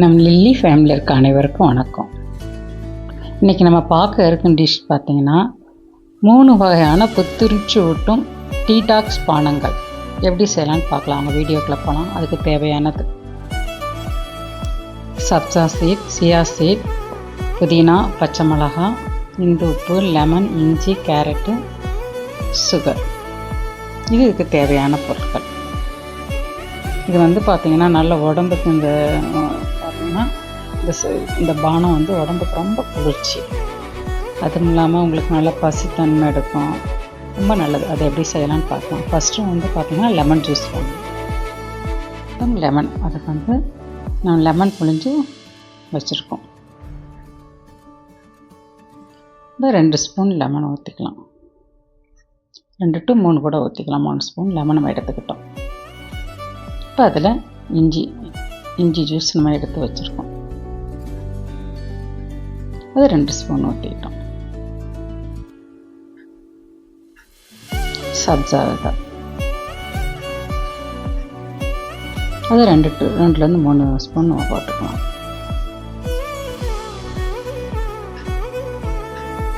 நம் லில்லி ஃபேமிலியில் இருக்க அனைவருக்கும் வணக்கம். இன்றைக்கி நம்ம பார்க்க இருக்கும் டிஷ் பார்த்திங்கன்னா 3 வகையான புத்துணர்ச்சி ஊட்டும் டீடாக்ஸ் பானங்கள் எப்படி செய்யலான்னு பார்க்கலாம். அவங்க வீடியோக்குள்ளே போகலாம். அதுக்கு தேவையானது சப்ஜா சீட், சியா சீட், புதினா, பச்சை மிளகாய், இந்து உப்பு, லெமன், இஞ்சி, கேரட்டு, சுகர். இதுக்கு தேவையான பொருட்கள். இது பார்த்திங்கன்னா நல்ல உடம்புக்கு இந்த பானம் உடம்புக்கு ரொம்ப குளிர்ச்சி. அதுவும் இல்லாமல் உங்களுக்கு நல்ல பசித்தன்மை எடுக்கும், ரொம்ப நல்லது. அதை எப்படி செய்யலான்னு பார்க்கலாம். ஃபஸ்ட்டு பார்த்திங்கன்னா லெமன் ஜூஸ் வேணும். லெமன் அதுக்கு நம்ம லெமன் புழிஞ்சு வச்சுருக்கோம். 2 ஸ்பூன் லெமன் ஊற்றிக்கலாம். 2 to 3 கூட ஊற்றிக்கலாம். 3 ஸ்பூன் லெமன் நம்ம எடுத்துக்கிட்டோம். இப்போ அதில் இஞ்சி ஜூஸ் நம்ம எடுத்து வச்சுருக்கோம். அது 2 ஸ்பூன் ஊற்றிக்கிட்டோம். சப்ஜா விதை அது 2 to 3 ஸ்பூன் நம்ம போட்டுக்கலாம்.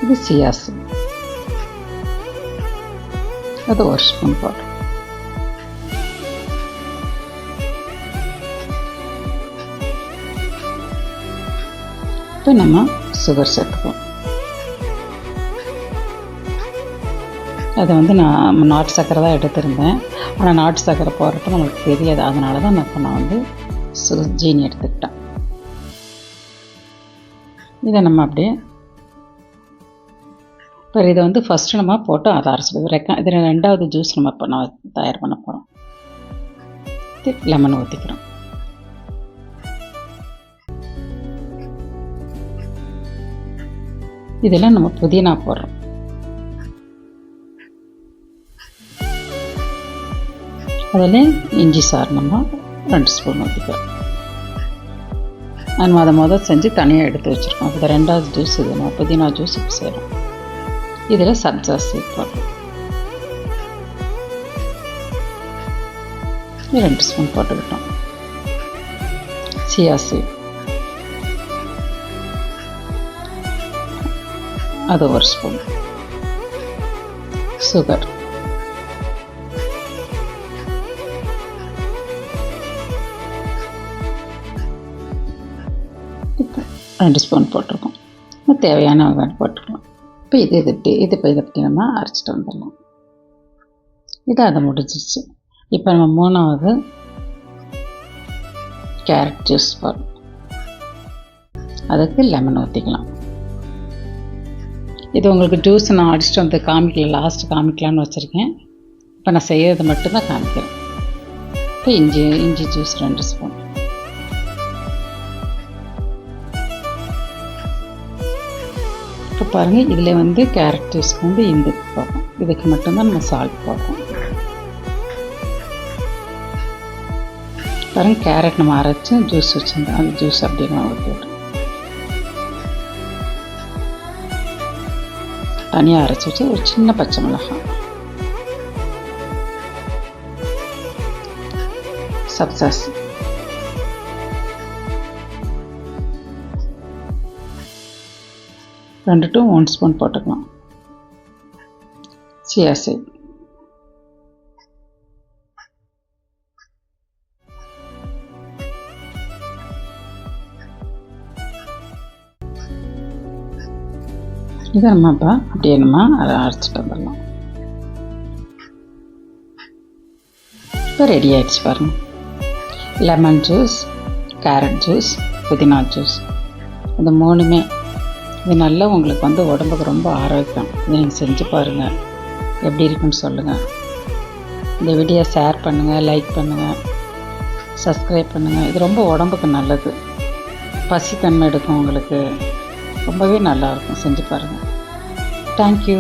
இது சியா சீட், அது 1 ஸ்பூன் போட்டு. இப்போ நம்ம சுகர் சேர்த்துப்போம். அதை நான் நாட்டு சர்க்கரை தான் எடுத்திருந்தேன். ஆனால் நாட்டு சர்க்கரை போடுறப்ப நம்மளுக்கு தெரியாது. அதனால தான் நான் ஜீனி எடுத்துக்கிட்டேன். இதை நம்ம அப்படியே இப்போ இதை ஃபஸ்ட்டு நம்ம போட்டு அதை அரைச்சிடுவோம். இதில் 2வது ஜூஸ் நம்ம இப்போ நான் தயார் பண்ண போகிறோம். லெமன் ஊற்றிக்கிறோம். இதெல்லாம் நம்ம புதினா போடுறோம். அதில் இஞ்சி சாறு நம்ம 2 ஸ்பூன் ஊற்றிக்கிறோம். நம்ம அதை செஞ்சு தனியாக எடுத்து வச்சுருக்கோம். இப்போ 2வது ஜூஸ் இது நம்ம புதினா ஜூஸ் இப்போ செய்கிறோம். இதில் சப்ஜா சீட் போடுறோம். 2 ஸ்பூன் போட்டுக்கிட்டோம். சியா சீட் அது 1 ஸ்பூன். சுகர் இப்போ 2 ஸ்பூன் போட்டிருக்கோம். தேவையான போட்டுக்கலாம். இப்போ இதை பற்றி நம்ம அரைச்சிட்டு வந்துடலாம். இது அதை முடிஞ்சிச்சு. இப்போ நம்ம 3வது கேரட் ஜூஸ் போடுறோம். அதுக்கு லெமன் ஊற்றிக்கலாம். இது உங்களுக்கு ஜூஸ் நான் அடிச்சுட்டு லாஸ்ட்டு காமிக்கலான்னு வச்சுருக்கேன். இப்போ நான் செய்கிறது மட்டும்தான் காமிக்கிறேன். இப்போ இஞ்சி ஜூஸ் 2 ஸ்பூன். இப்போ பாருங்கள், இதில் கேரட் ஜூஸ்க்கு இந்து போடுறோம். இதுக்கு மட்டும்தான் நம்ம சால்ட் போடுறோம். பாருங்கள், கேரட் நம்ம அரைச்சி ஜூஸ் வச்சுருந்தோம். அந்த ஜூஸ் அப்படியே நான் ஊற்றிவிட்டோம். தனியாக அரைச்சி வச்சு ஒரு சின்ன பச்சை மிளகாய், சப்ஜா சீட், ரெண்டு to 1 ஸ்பூன் போட்டுக்கலாம். சியா சீட், இதை நம்ம இப்போ அப்படியே அதை அரைச்சிட்டு வந்துடலாம். இப்போ ரெடி ஆகிடுச்சு பாருங்கள். லெமன் ஜூஸ், கேரட் ஜூஸ், புதினா ஜூஸ், இந்த 3மே இது நல்லா உங்களுக்கு உடம்புக்கு ரொம்ப ஆரோக்கியம். இதை நீங்கள் செஞ்சு பாருங்கள், எப்படி இருக்குன்னு சொல்லுங்கள். இந்த வீடியோ ஷேர் பண்ணுங்கள், லைக் பண்ணுங்கள், சப்ஸ்கிரைப் பண்ணுங்கள். இது ரொம்ப உடம்புக்கு நல்லது. பசித்தன்மை எடுக்கும் உங்களுக்கு. ரொம்பவே நல்லாயிருக்கும். செஞ்சு பாருங்கள். தேங்க்யூ.